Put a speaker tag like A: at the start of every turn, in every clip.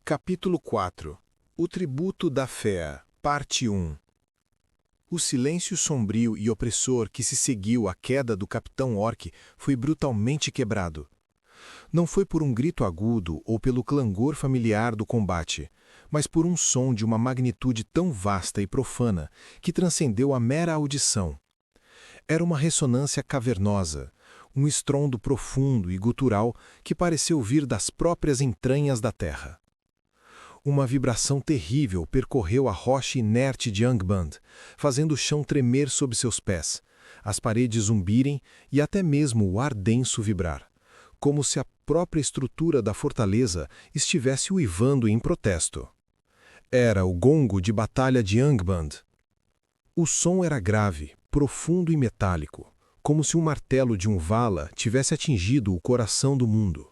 A: Capítulo 4 O Tributo da Fea, Parte 1. O silêncio sombrio e opressor que se seguiu à queda do Capitão Orc foi brutalmente quebrado. Não foi por um grito agudo ou pelo clangor familiar do combate, mas por um som de uma magnitude tão vasta e profana que transcendeu a mera audição. Era uma ressonância cavernosa, um estrondo profundo e gutural que pareceu vir das próprias entranhas da terra. Uma vibração terrível percorreu a rocha inerte de Angband, fazendo o chão tremer sob seus pés, as paredes zumbirem e até mesmo o ar denso vibrar, como se a própria estrutura da fortaleza estivesse uivando em protesto. Era o gongo de batalha de Angband. O som era grave, profundo e metálico, como se um martelo de um vala tivesse atingido o coração do mundo.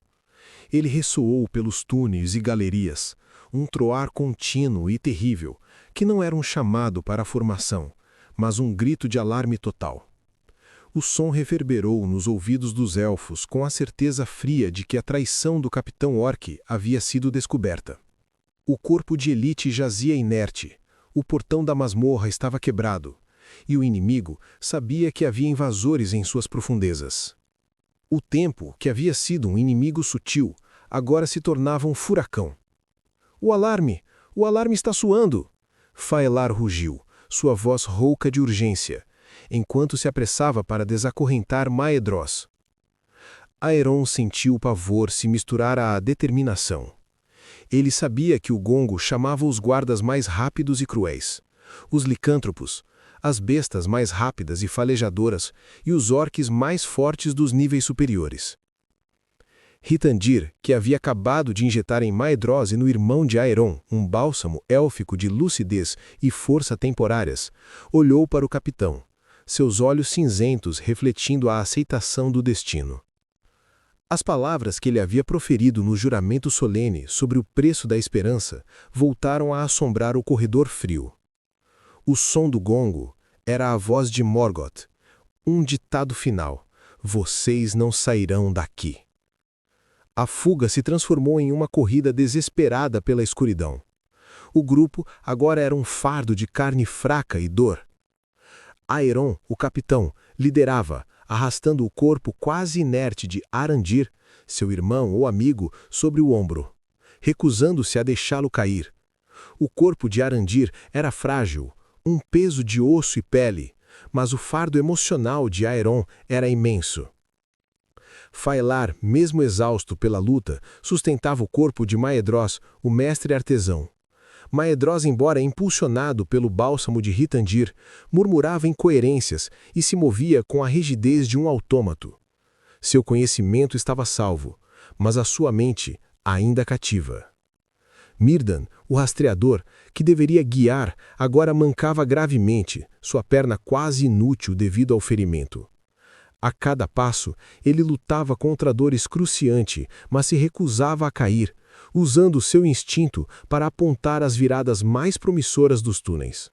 A: Ele ressoou pelos túneis e galerias, um troar contínuo e terrível, que não era um chamado para a formação, mas um grito de alarme total. O som reverberou nos ouvidos dos elfos com a certeza fria de que a traição do Capitão Orc havia sido descoberta. O corpo de Elite jazia inerte, o portão da masmorra estava quebrado, e o inimigo sabia que havia invasores em suas profundezas. O tempo, que havia sido um inimigo sutil, agora se tornava um furacão. O alarme! O alarme está soando! Faelar rugiu, sua voz rouca de urgência, enquanto se apressava para desacorrentar Maedhros. Aeron sentiu o pavor se misturar à determinação. Ele sabia que o gongo chamava os guardas mais rápidos e cruéis, os licântropos, as bestas mais rápidas e falejadoras e os orques mais fortes dos níveis superiores. Hittandir, que havia acabado de injetar em Maedhros e no irmão de Aeron um bálsamo élfico de lucidez e força temporárias, olhou para o capitão, seus olhos cinzentos refletindo a aceitação do destino. As palavras que ele havia proferido no juramento solene sobre o preço da esperança voltaram a assombrar o corredor frio. O som do gongo era a voz de Morgoth, um ditado final: "Vocês não sairão daqui." A fuga se transformou em uma corrida desesperada pela escuridão. O grupo agora era um fardo de carne fraca e dor. Aeron, o capitão, liderava, arrastando o corpo quase inerte de Arandir, seu irmão ou amigo, sobre o ombro, recusando-se a deixá-lo cair. O corpo de Arandir era frágil, um peso de osso e pele, mas o fardo emocional de Aeron era imenso. Faelar, mesmo exausto pela luta, sustentava o corpo de Maedhros, o mestre artesão. Maedhros, embora impulsionado pelo bálsamo de Hittandir, murmurava incoerências e se movia com a rigidez de um autômato. Seu conhecimento estava salvo, mas a sua mente ainda cativa. Myrdan, o rastreador, que deveria guiar, agora mancava gravemente, sua perna quase inútil devido ao ferimento. A cada passo, ele lutava contra a dor excruciante, mas se recusava a cair, usando seu instinto para apontar as viradas mais promissoras dos túneis.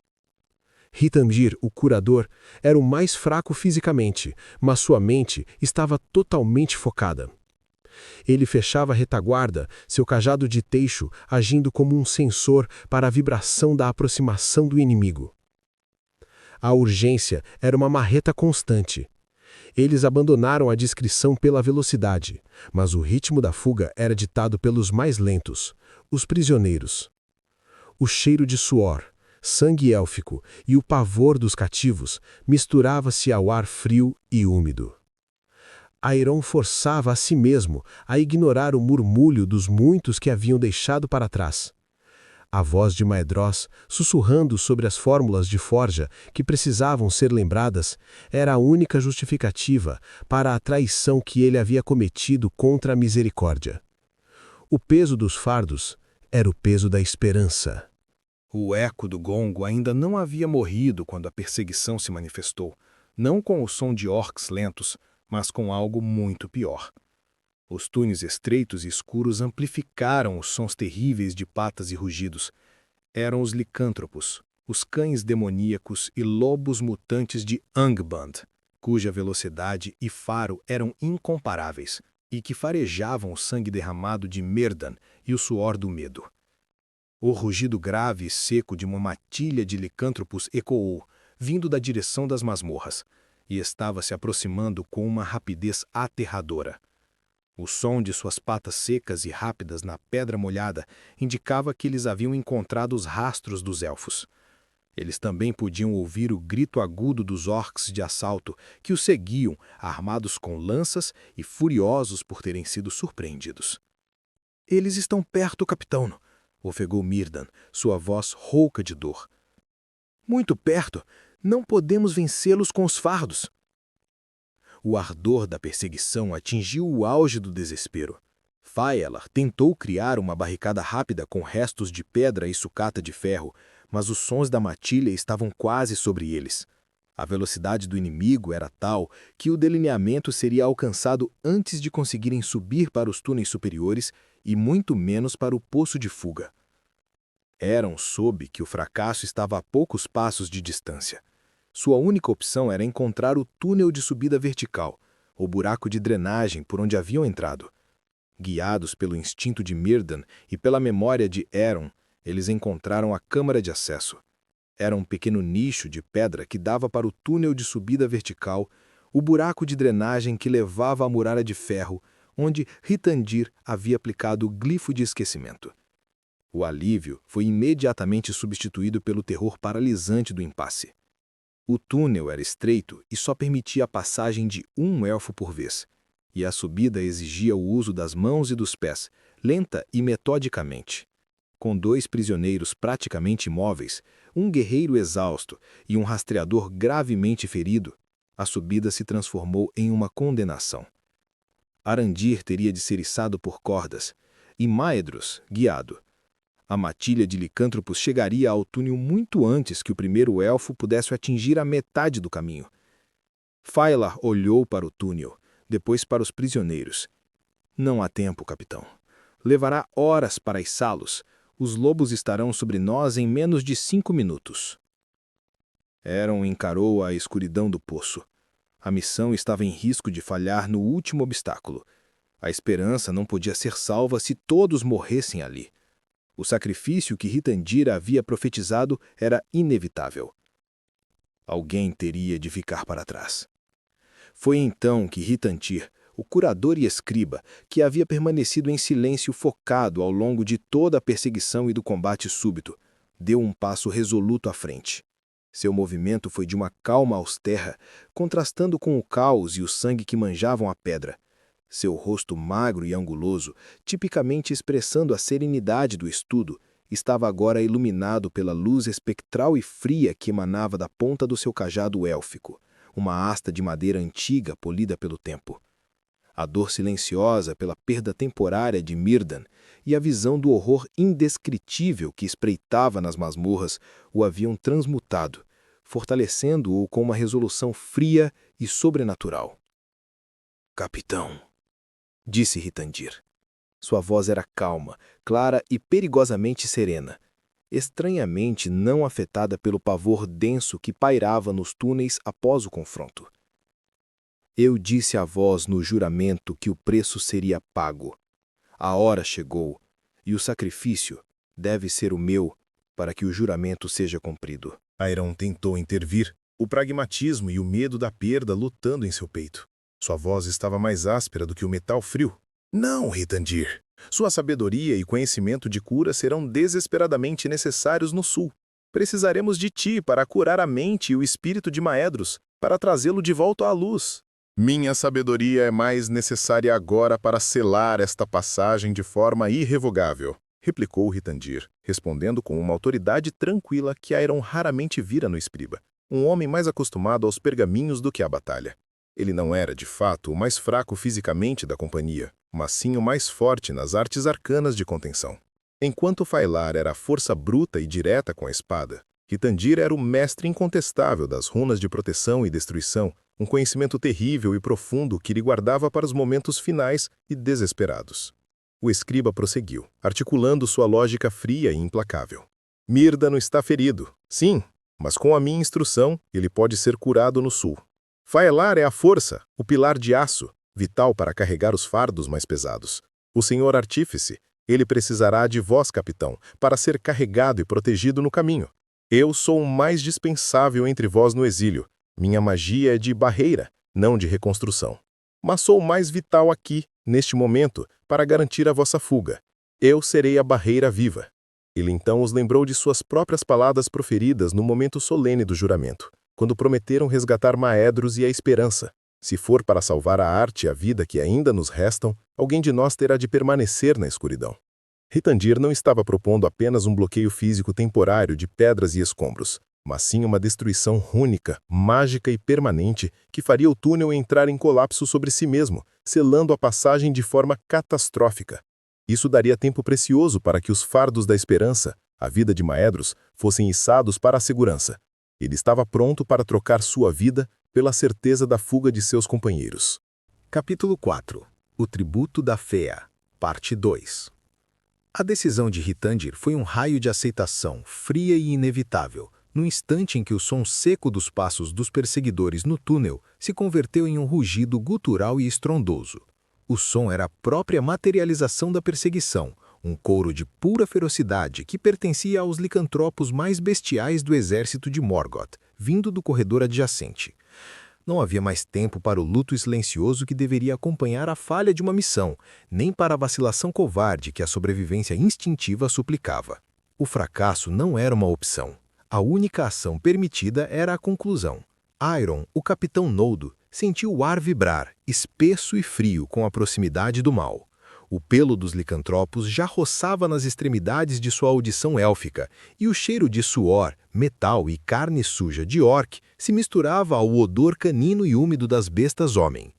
A: Hittandir, o curador, era o mais fraco fisicamente, mas sua mente estava totalmente focada. Ele fechava a retaguarda, seu cajado de teixo agindo como um sensor para a vibração da aproximação do inimigo. A urgência era uma marreta constante. Eles abandonaram a discrição pela velocidade, mas o ritmo da fuga era ditado pelos mais lentos, os prisioneiros. O cheiro de suor, sangue élfico e o pavor dos cativos misturava-se ao ar frio e úmido. Aeron forçava a si mesmo a ignorar o murmúrio dos muitos que haviam deixado para trás. A voz de Maedhros, sussurrando sobre as fórmulas de forja que precisavam ser lembradas, era a única justificativa para a traição que ele havia cometido contra a misericórdia. O peso dos fardos era o peso da esperança.
B: O eco do gongo ainda não havia morrido quando a perseguição se manifestou, não com o som de orcs lentos, mas com algo muito pior. Os túneis estreitos e escuros amplificaram os sons terríveis de patas e rugidos. Eram os licântropos, os cães demoníacos e lobos mutantes de Angband, cuja velocidade e faro eram incomparáveis, e que farejavam o sangue derramado de Myrdan e o suor do medo. O rugido grave e seco de uma matilha de licântropos ecoou, vindo da direção das masmorras, e estava se aproximando com uma rapidez aterradora. O som de suas patas secas e rápidas na pedra molhada indicava que eles haviam encontrado os rastros dos elfos. Eles também podiam ouvir o grito agudo dos orcs de assalto que os seguiam, armados com lanças e furiosos por terem sido surpreendidos. "Eles estão perto, capitão", ofegou Myrdan, sua voz rouca de dor. "Muito perto. Não podemos vencê-los com os fardos." O ardor da perseguição atingiu o auge do desespero. Fëalar tentou criar uma barricada rápida com restos de pedra e sucata de ferro, mas os sons da matilha estavam quase sobre eles. A velocidade do inimigo era tal que o delineamento seria alcançado antes de conseguirem subir para os túneis superiores e muito menos para o poço de fuga. Eram soube que o fracasso estava a poucos passos de distância. Sua única opção era encontrar o túnel de subida vertical, o buraco de drenagem por onde haviam entrado. Guiados pelo instinto de Myrdan e pela memória de Éron, eles encontraram a câmara de acesso. Era um pequeno nicho de pedra que dava para o túnel de subida vertical, o buraco de drenagem que levava à muralha de ferro, onde Hittandir havia aplicado o glifo de esquecimento. O alívio foi imediatamente substituído pelo terror paralisante do impasse. O túnel era estreito e só permitia a passagem de um elfo por vez, e a subida exigia o uso das mãos e dos pés, lenta e metodicamente. Com 2 prisioneiros praticamente imóveis, um guerreiro exausto e um rastreador gravemente ferido, a subida se transformou em uma condenação. Arandir teria de ser içado por cordas, e Maedhros, guiado. A matilha de licântropos chegaria ao túnel muito antes que o primeiro elfo pudesse atingir a metade do caminho. Fëalar olhou para o túnel, depois para os prisioneiros. "Não há tempo, capitão. Levará horas para içá-los. Os lobos estarão sobre nós em menos de 5 minutos." Éron encarou a escuridão do poço. A missão estava em risco de falhar no último obstáculo. A esperança não podia ser salva se todos morressem ali. O sacrifício que Hittandir havia profetizado era inevitável. Alguém teria de ficar para trás. Foi então que Hittandir, o curador e escriba, que havia permanecido em silêncio focado ao longo de toda a perseguição e do combate súbito, deu um passo resoluto à frente. Seu movimento foi de uma calma austera, contrastando com o caos e o sangue que manjavam a pedra. Seu rosto magro e anguloso, tipicamente expressando a serenidade do estudo, estava agora iluminado pela luz espectral e fria que emanava da ponta do seu cajado élfico, uma asta de madeira antiga polida pelo tempo. A dor silenciosa pela perda temporária de Myrdan e a visão do horror indescritível que espreitava nas masmorras o haviam transmutado, fortalecendo-o com uma resolução fria e sobrenatural. "Capitão", disse Hittandir. Sua voz era calma, clara e perigosamente serena, estranhamente não afetada pelo pavor denso que pairava nos túneis após o confronto. "Eu disse a vós no juramento que o preço seria pago. A hora chegou, e o sacrifício deve ser o meu para que o juramento seja cumprido."
A: Aeron tentou intervir, o pragmatismo e o medo da perda lutando em seu peito. Sua voz estava mais áspera do que o metal frio. "Não, Hittandir. Sua sabedoria e conhecimento de cura serão desesperadamente necessários no sul. Precisaremos de ti para curar a mente e o espírito de Maedhros, para trazê-lo de volta à luz. Minha sabedoria é mais necessária agora para selar esta passagem de forma irrevogável", replicou Hittandir, respondendo com uma autoridade tranquila que Aeron raramente vira no escriba, um homem mais acostumado aos pergaminhos do que à batalha. Ele não era, de fato, o mais fraco fisicamente da companhia, mas sim o mais forte nas artes arcanas de contenção. Enquanto Fëalar era a força bruta e direta com a espada, Hittandir era o mestre incontestável das runas de proteção e destruição, um conhecimento terrível e profundo que lhe guardava para os momentos finais e desesperados. O escriba prosseguiu, articulando sua lógica fria e implacável. "Myrdan está ferido, sim, mas com a minha instrução ele pode ser curado no sul. Fëalar é a força, o pilar de aço, vital para carregar os fardos mais pesados. O senhor artífice,
C: Ele precisará de vós, capitão, para ser carregado e protegido no caminho. Eu sou o mais dispensável entre vós no exílio. Minha magia é de barreira, não de reconstrução. Mas sou o mais vital aqui, neste momento, para garantir a vossa fuga. Eu serei a barreira viva. Ele então os lembrou de suas próprias palavras proferidas no momento solene do juramento, quando prometeram resgatar Maedhros e a esperança. Se for para salvar a arte e a vida que ainda nos restam, alguém de nós terá de permanecer na escuridão. Ritandir não estava propondo apenas um bloqueio físico temporário de pedras e escombros, mas sim uma destruição rúnica, mágica e permanente que faria o túnel entrar em colapso sobre si mesmo, selando a passagem de forma catastrófica. Isso daria tempo precioso para que os fardos da esperança, a vida de Maedhros, fossem içados para a segurança. Ele estava pronto para trocar sua vida pela certeza da fuga de seus companheiros.
A: Capítulo 4. O Tributo da Fea, Parte 2. A decisão de Ritandir foi um raio de aceitação, fria e inevitável, no instante em que o som seco dos passos dos perseguidores no túnel se converteu em um rugido gutural e estrondoso. O som era a própria materialização da perseguição, um coro de pura ferocidade que pertencia aos licantropos mais bestiais do exército de Morgoth, vindo do corredor adjacente. Não havia mais tempo para o luto silencioso que deveria acompanhar a falha de uma missão, nem para a vacilação covarde que a sobrevivência instintiva suplicava. O fracasso não era uma opção. A única ação permitida era a conclusão. Airon, o capitão Noldo, sentiu o ar vibrar, espesso e frio com a proximidade do mal. O pelo dos licantropos já roçava nas extremidades de sua audição élfica, e o cheiro de suor, metal e carne suja de orc se misturava ao odor canino e úmido das bestas homem.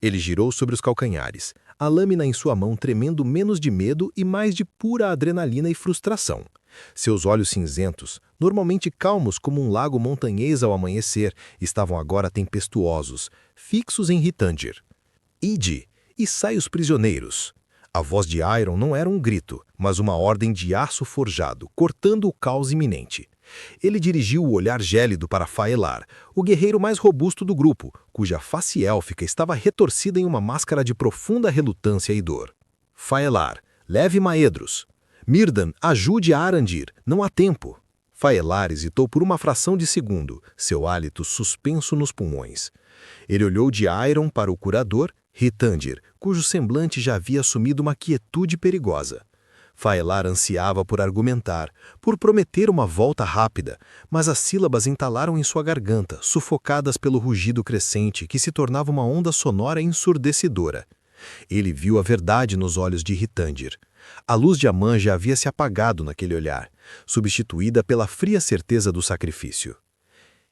A: Ele girou sobre os calcanhares, a lâmina em sua mão tremendo menos de medo e mais de pura adrenalina e frustração. Seus olhos cinzentos, normalmente calmos como um lago montanhês ao amanhecer, estavam agora tempestuosos, fixos em Ritandir. Ide, e sai os prisioneiros. A voz de Airon não era um grito, mas uma ordem de aço forjado, cortando o caos iminente. Ele dirigiu o olhar gélido para Faelar, o guerreiro mais robusto do grupo, cuja face élfica estava retorcida em uma máscara de profunda relutância e dor. Faelar, leve Maedhros. Myrdan, ajude a Arandir, não há tempo. Faelar hesitou por uma fração de segundo, seu hálito suspenso nos pulmões. Ele olhou de Airon para o curador, Ritandir, cujo semblante já havia assumido uma quietude perigosa. Faelar ansiava por argumentar, por prometer uma volta rápida, mas as sílabas entalaram em sua garganta, sufocadas pelo rugido crescente que se tornava uma onda sonora ensurdecedora. Ele viu a verdade nos olhos de Ritandir. A luz de Amã já havia se apagado naquele olhar, substituída pela fria certeza do sacrifício.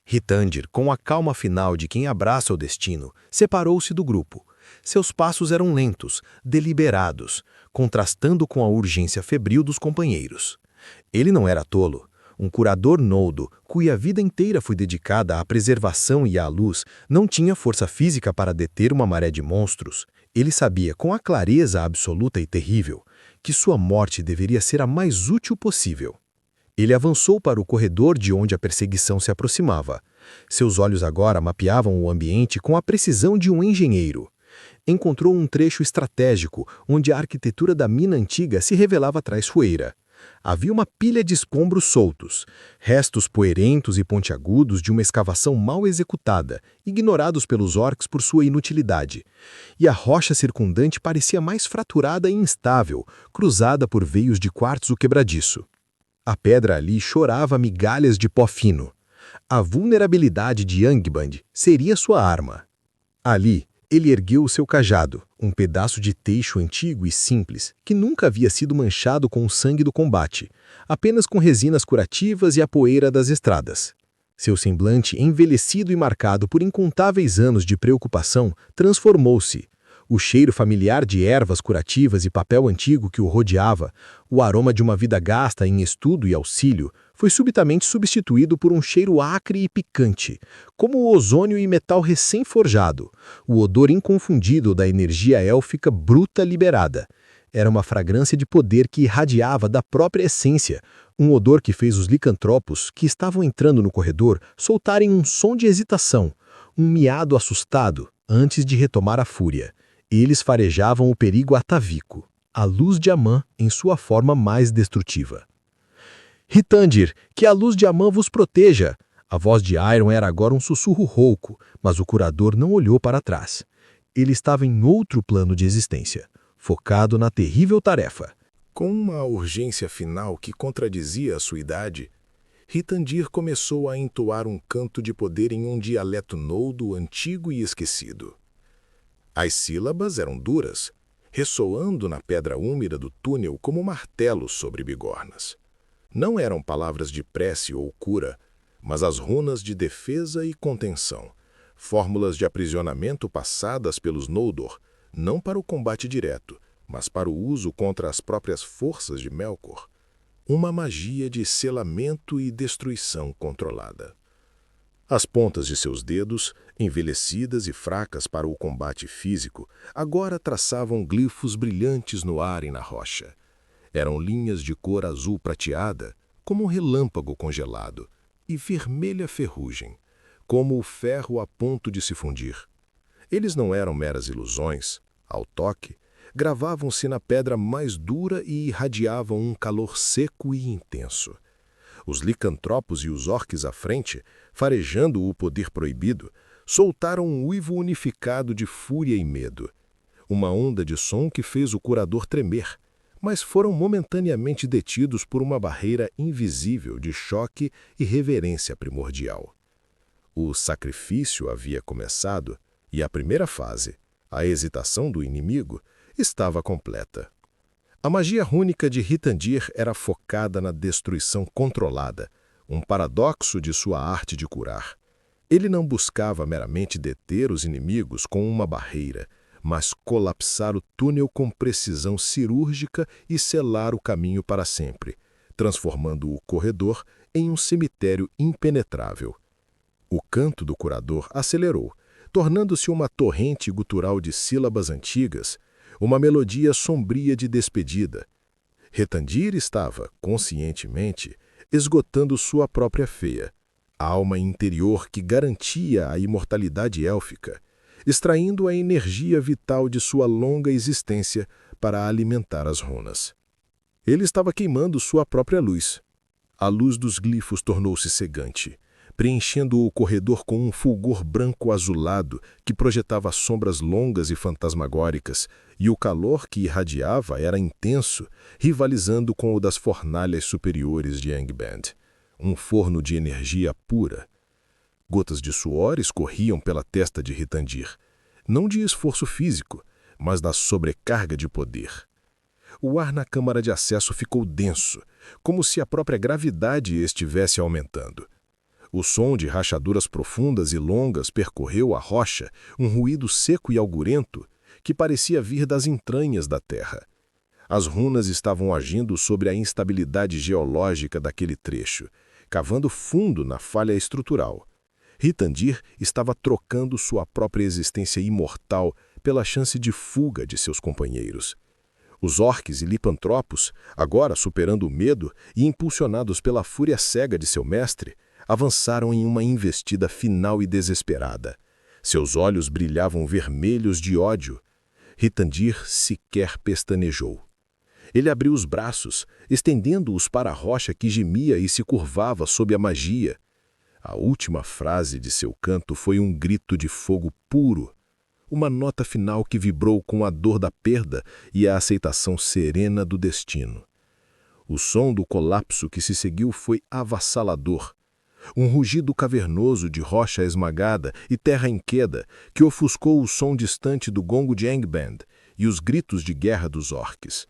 A: Ritandir, com a calma final de quem abraça o destino, separou-se do grupo. Seus passos eram lentos, deliberados, contrastando com a urgência febril dos companheiros. Ele não era tolo. Um curador Noldo, cuja vida inteira foi dedicada à preservação e à luz, não tinha força física para deter uma maré de monstros. Ele sabia, com a clareza absoluta e terrível, que sua morte deveria ser a mais útil possível. Ele avançou para o corredor de onde a perseguição se aproximava. Seus olhos agora mapeavam o ambiente com a precisão de um engenheiro. Encontrou um trecho estratégico, onde a arquitetura da mina antiga se revelava traiçoeira. Havia uma pilha de escombros soltos, restos poeirentos e pontiagudos de uma escavação mal executada, ignorados pelos orcs por sua inutilidade. E a rocha circundante parecia mais fraturada e instável, cruzada por veios de quartzo quebradiço. A pedra ali chorava migalhas de pó fino. A vulnerabilidade de Angband seria sua arma. Ali, ele ergueu o seu cajado, um pedaço de teixo antigo e simples, que nunca havia sido manchado com o sangue do combate, apenas com resinas curativas e a poeira das estradas. Seu semblante, envelhecido e marcado por incontáveis anos de preocupação, transformou-se. O cheiro familiar de ervas curativas e papel antigo que o rodeava, o aroma de uma vida gasta em estudo e auxílio, foi subitamente substituído por um cheiro acre e picante, como o ozônio e metal recém-forjado, o odor inconfundível da energia élfica bruta liberada. Era uma fragrância de poder que irradiava da própria essência, um odor que fez os licantropos, que estavam entrando no corredor, soltarem um som de hesitação, um miado assustado, antes de retomar a fúria. Eles farejavam o perigo atavíco.
B: a luz de Amã em sua forma mais destrutiva. Hithandir, que a luz de Amã vos proteja! A voz de Iron era agora um sussurro rouco, mas o curador não olhou para trás. Ele estava em outro plano de existência, focado na terrível tarefa.
C: Com uma urgência final que contradizia a sua idade, Hithandir começou a entoar um canto de poder em um dialeto noldo antigo e esquecido. As sílabas eram duras, ressoando na pedra úmida do túnel como martelos sobre bigornas. Não eram palavras de prece ou cura, mas as runas de defesa e contenção, fórmulas de aprisionamento passadas pelos Noldor, não para o combate direto, mas para o uso contra as próprias forças de Melkor. Uma magia de selamento e destruição controlada. As pontas de seus dedos, envelhecidas e fracas para o combate físico, agora traçavam glifos brilhantes no ar e na rocha. Eram linhas de cor azul prateada, como um relâmpago congelado, e vermelha ferrugem, como o ferro a ponto de se fundir. Eles não eram meras ilusões. Ao toque, gravavam-se na pedra mais dura e irradiavam um calor seco e intenso. Os licantropos e os orques à frente, farejando o poder proibido, soltaram um uivo unificado de fúria e medo. Uma onda de som que fez o curador tremer, mas foram momentaneamente detidos por uma barreira invisível de choque e reverência primordial. O sacrifício havia começado e a primeira fase, a hesitação do inimigo, estava completa. A magia rúnica de Hithandir era focada na destruição controlada, um paradoxo de sua arte de curar. Ele não buscava meramente deter os inimigos com uma barreira, mas colapsar o túnel com precisão cirúrgica e selar o caminho para sempre, transformando o corredor em um cemitério impenetrável. O canto do curador acelerou, tornando-se uma torrente gutural de sílabas antigas, uma melodia sombria de despedida. Hithandir estava, conscientemente, esgotando sua própria feia, a alma interior que garantia a imortalidade élfica, extraindo a energia vital de sua longa existência para alimentar as runas. Ele estava queimando sua própria luz. A luz dos glifos tornou-se cegante, preenchendo o corredor com um fulgor branco azulado que projetava sombras longas e fantasmagóricas, e o calor que irradiava era intenso, rivalizando com o das fornalhas superiores de Angband, um forno de energia pura. Gotas de suor escorriam pela testa de Hithandir, não de esforço físico, mas da sobrecarga de poder. O ar na câmara de acesso ficou denso, como se a própria gravidade estivesse aumentando. O som de rachaduras profundas e longas percorreu a rocha, um ruído seco e algurento que parecia vir das entranhas da terra. As runas estavam agindo sobre a instabilidade geológica daquele trecho, cavando fundo na falha estrutural. Hithandir estava trocando sua própria existência imortal pela chance de fuga de seus companheiros. Os orques e lipantropos, agora superando o medo e impulsionados pela fúria cega de seu mestre, avançaram em uma investida final e desesperada. Seus olhos brilhavam vermelhos de ódio. Hithandir sequer pestanejou. Ele abriu os braços, estendendo-os para a rocha que gemia e se curvava sob a magia. A última frase de seu canto foi um grito de fogo puro, uma nota final que vibrou com a dor da perda e a aceitação serena do destino. O som do colapso que se seguiu foi avassalador. Um rugido cavernoso de rocha esmagada e terra em queda que ofuscou o som distante do gongo de Angband e os gritos de guerra dos orques.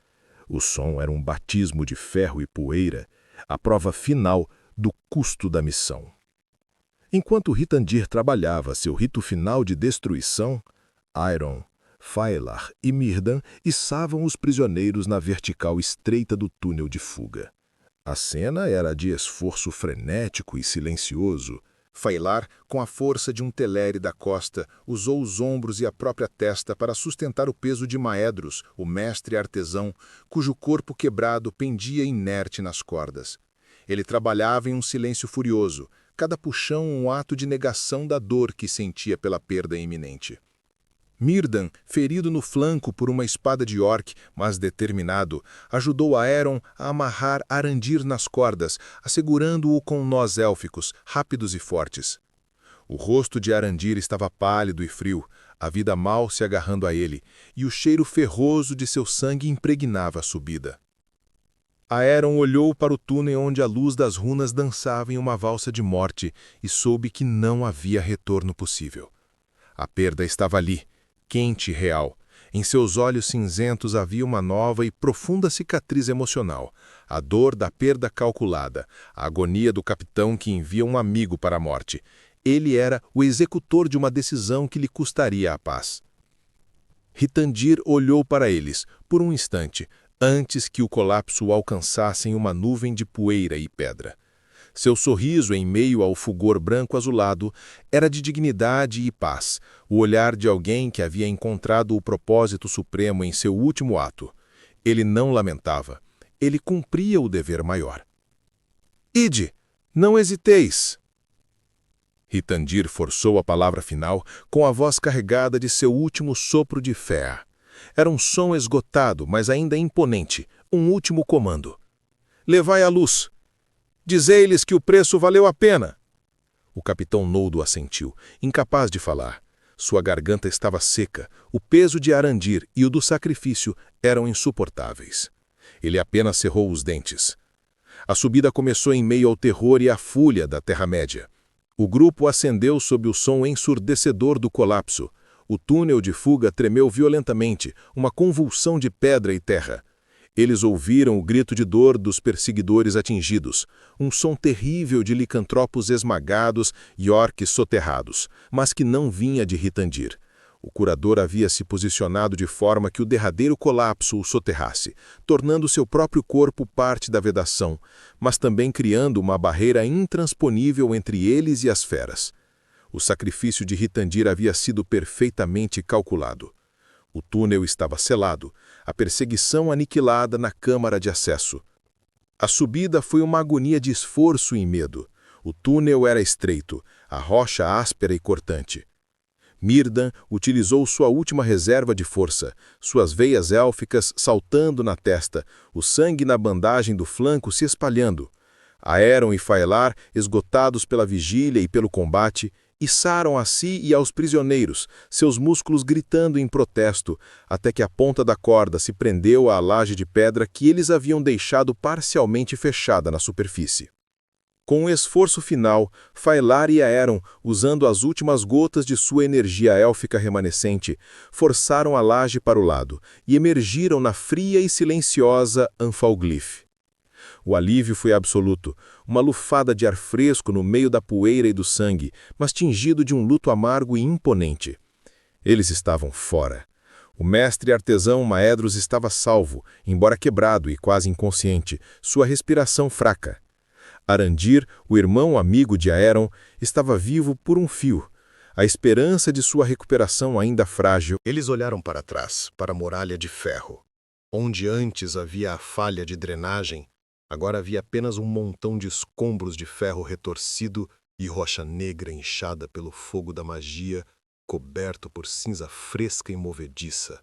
C: O som era um batismo de ferro e poeira, a prova final do custo da missão. Enquanto Hithandir trabalhava seu rito final de destruição, Iron, Faelar e Myrdan içavam os prisioneiros na vertical estreita do túnel de fuga. A cena era de esforço frenético e silencioso. Faelar, com a força de um teleri da costa, usou os ombros e a própria testa para sustentar o peso de Maedhros, o mestre artesão, cujo corpo quebrado pendia inerte nas cordas. Ele trabalhava em um silêncio furioso, cada puxão um ato de negação da dor que sentia pela perda iminente.
B: Myrdan, ferido no flanco por uma espada de orc, mas determinado, ajudou Aeron a amarrar Arandir nas cordas, assegurando-o com nós élficos, rápidos e fortes. O rosto de Arandir estava pálido e frio, a vida mal se agarrando a ele, e o cheiro ferroso de seu sangue impregnava a subida. Aeron olhou para o túnel onde a luz das runas dançava em uma valsa de morte e soube que não havia retorno possível. A perda estava ali, quente e real. Em seus olhos cinzentos havia uma nova e profunda cicatriz emocional, a dor da perda calculada, a agonia do capitão que envia um amigo para a morte. Ele era o executor de uma decisão que lhe custaria a paz. Hittandir olhou para eles, por um instante, antes que o colapso o alcançasse em uma nuvem de poeira e pedra. Seu sorriso, em meio ao fulgor branco-azulado, era de dignidade e paz, o olhar de alguém que havia encontrado o propósito supremo em seu último ato. Ele não lamentava, ele cumpria o dever maior. Ide, não hesiteis! Hittandir forçou a palavra final com a voz carregada de seu último sopro de fé. Era um som esgotado, mas ainda imponente, um último comando. Levai a luz! Dizei-lhes que o preço valeu a pena! O capitão Noldo assentiu, incapaz de falar. Sua garganta estava seca, o peso de Arandir e o do sacrifício eram insuportáveis. Ele apenas cerrou os dentes. A subida começou em meio ao terror e à fúria da Terra-média. O grupo ascendeu sob o som ensurdecedor do colapso. O túnel de fuga tremeu violentamente, uma convulsão de pedra e terra. Eles ouviram o grito de dor dos perseguidores atingidos, um som terrível de licantropos esmagados e orques soterrados, mas que não vinha de Hittandir. O curador havia se posicionado de forma que o derradeiro colapso o soterrasse, tornando seu próprio corpo parte da vedação, mas também criando uma barreira intransponível entre eles e as feras. O sacrifício de Hittandir havia sido perfeitamente calculado. O túnel estava selado, a perseguição aniquilada na câmara de acesso. A subida foi uma agonia de esforço e medo. O túnel era estreito, a rocha áspera e cortante. Myrdan utilizou sua última reserva de força, suas veias élficas saltando na testa, o sangue na bandagem do flanco se espalhando. Aeron e Faelar, esgotados pela vigília e pelo combate, içaram a si e aos prisioneiros, seus músculos gritando em protesto, até que a ponta da corda se prendeu à laje de pedra que eles haviam deixado parcialmente fechada na superfície. Com o esforço final, Faelar e Aeron, usando as últimas gotas de sua energia élfica remanescente, forçaram a laje para o lado e emergiram na fria e silenciosa Anfalglif. O alívio foi absoluto, uma lufada de ar fresco no meio da poeira e do sangue, mas tingido de um luto amargo e imponente. Eles estavam fora. O mestre artesão Maedros estava salvo, embora quebrado e quase inconsciente, sua respiração fraca. Arandir, o irmão amigo de Aeron, estava vivo por um fio. A esperança de sua recuperação ainda frágil.
C: Eles olharam para trás, para a muralha de ferro. Onde antes havia a falha de drenagem, agora havia apenas um montão de escombros de ferro retorcido e rocha negra inchada pelo fogo da magia, coberto por cinza fresca e movediça.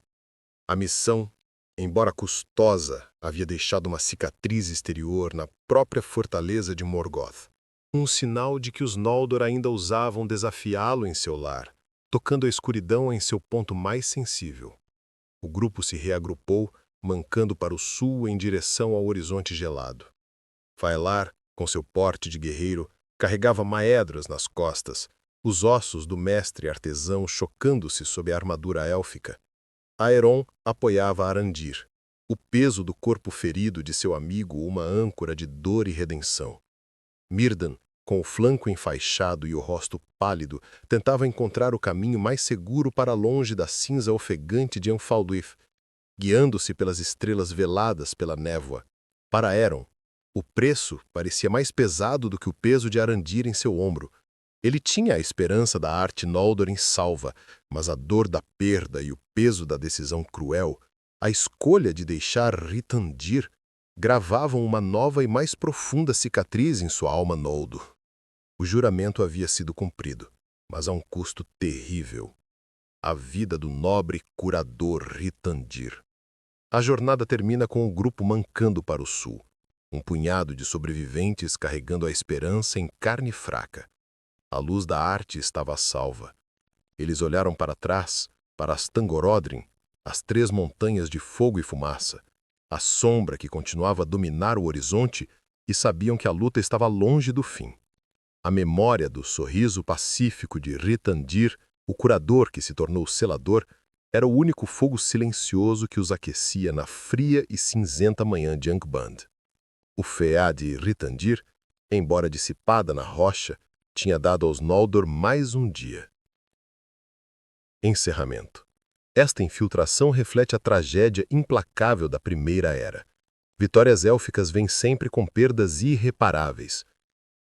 C: A missão, embora custosa, havia deixado uma cicatriz exterior na própria fortaleza de Morgoth. Um sinal de que os Noldor ainda ousavam desafiá-lo em seu lar, tocando a escuridão em seu ponto mais sensível. O grupo se reagrupou, mancando para o sul em direção ao horizonte gelado. Faelar, com seu porte de guerreiro, carregava Maedras nas costas, os ossos do mestre artesão chocando-se sob a armadura élfica. Aeron apoiava Arandir, o peso do corpo ferido de seu amigo uma âncora de dor e redenção. Myrdan, com o flanco enfaixado e o rosto pálido, tentava encontrar o caminho mais seguro para longe da cinza ofegante de Anfalglif, guiando-se pelas estrelas veladas pela névoa. Para Aeron, o preço parecia mais pesado do que o peso de Arandir em seu ombro. Ele tinha a esperança da arte Noldor em salva, mas a dor da perda e o peso da decisão cruel, a escolha de deixar Hittandir, gravavam uma nova e mais profunda cicatriz em sua alma Noldo. O juramento havia sido cumprido, mas a um custo terrível. a vida do nobre curador Ritandir. A jornada termina com o grupo mancando para o sul, um punhado de sobreviventes carregando a esperança em carne fraca. A luz da arte estava salva. Eles olharam para trás, para as Tangorodrim, as 3 montanhas de fogo e fumaça, a sombra que continuava a dominar o horizonte, e sabiam que a luta estava longe do fim. A memória do sorriso pacífico de Ritandir, o curador que se tornou selador, era o único fogo silencioso que os aquecia na fria e cinzenta manhã de Angband. O feá de Ritandir, embora dissipada na rocha, tinha dado aos Noldor mais um dia. Encerramento. Esta infiltração reflete a tragédia implacável da Primeira Era. Vitórias élficas vêm sempre com perdas irreparáveis.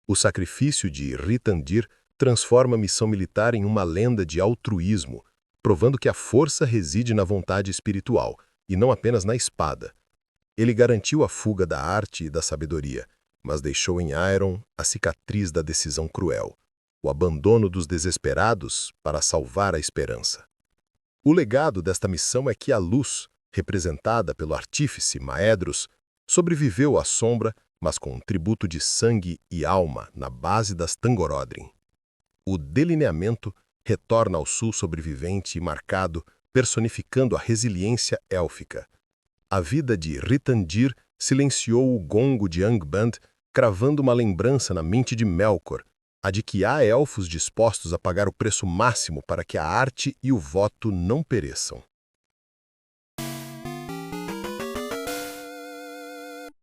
C: O sacrifício de Ritandir transforma a missão militar em uma lenda de altruísmo, provando que a força reside na vontade espiritual, e não apenas na espada. Ele garantiu a fuga da arte e da sabedoria, mas deixou em Aeron a cicatriz da decisão cruel, o abandono dos desesperados para salvar a esperança. O legado desta missão é que a luz, representada pelo artífice Maedhros, sobreviveu à sombra, mas com um tributo de sangue e alma na base das Tangorodrim. O delineamento retorna ao sul sobrevivente e marcado, personificando a resiliência élfica. A vida de Ritandir silenciou o gongo de Angband, cravando uma lembrança na mente de Melkor, a de que há elfos dispostos a pagar o preço máximo para que a arte e o voto não pereçam.